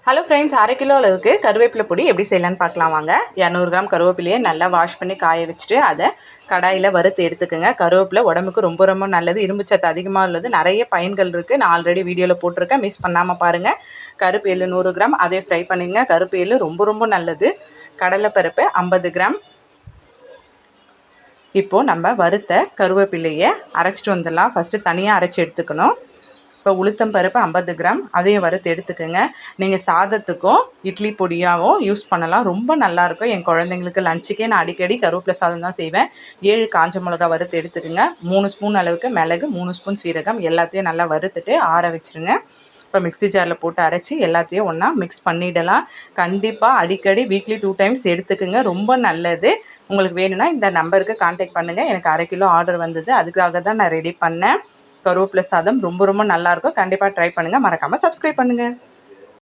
Hello friends, 1/2 kilo அளவுக்கு கருவேப்பிலை பொடி எப்படி செய்யலான்னு பார்க்கலாம் வாங்க. 200 கிராம் கருவேப்பிலையை நல்லா வாஷ் பண்ணி காய வச்சுட்டு அதை கடாயில் வறுத்து எடுத்துக்கோங்க. கருவேப்பிலை உடம்புக்கு ரொம்ப ரொம்ப நல்லது, இரும்பு சத்து அதிகமாக உள்ளது, நிறைய பயன்கள் இருக்குது. நான் ஆல்ரெடி வீடியோவில் போட்டிருக்கேன், மிஸ் பண்ணாமல் பாருங்கள். கருப்பு எள்ளு 100 கிராம் அதை ஃப்ரை பண்ணிங்க. கருப்பு எள்ளு ரொம்ப ரொம்ப நல்லது. கடலைப்பருப்பு 50 கிராம். இப்போது நம்ம வறுத்த கருவேப்பிலையை அரைச்சிட்டு வந்துடலாம். ஃபஸ்ட்டு தனியாக அரைச்சி எடுத்துக்கணும். இப்போ உளுத்தம் பருப்பு 50 கிராம் அதையும் வறுத்து எடுத்துக்கோங்க. நீங்கள் சாதத்துக்கும் இட்லி பொடியாகவும் யூஸ் பண்ணலாம், ரொம்ப நல்லாயிருக்கும். என் குழந்தைங்களுக்கு லஞ்சுக்கே நான் அடிக்கடி கருவேப்பிலை சாதம் தான் செய்வேன். 7 காஞ்ச மிளகா வறுத்து எடுத்துக்கோங்க. 3 ஸ்பூன் அளவுக்கு மிளகு, 3 ஸ்பூன் சீரகம் எல்லாத்தையும் நல்லா வறுத்துட்டு ஆற வச்சுருங்க. இப்போ மிக்ஸி ஜாரில் போட்டு அரைச்சி எல்லாத்தையும் ஒன்றா மிக்ஸ் பண்ணிடலாம். கண்டிப்பாக அடிக்கடி வீக்லி 2 டைம்ஸ் எடுத்துக்கோங்க, ரொம்ப நல்லது. உங்களுக்கு வேணும்னா இந்த நம்பருக்கு கான்டாக்ட் பண்ணுங்கள். எனக்கு 1/2 கிலோ ஆர்டர் வந்தது, அதுக்காக தான் நான் ரெடி பண்ணேன். கருவேப்பிலை சாதம் ரொம்ப ரொம்ப நல்லாயிருக்கும். கண்டிப்பாக ட்ரை பண்ணுங்கள். மறக்காமல் சப்ஸ்கிரைப் பண்ணுங்கள்.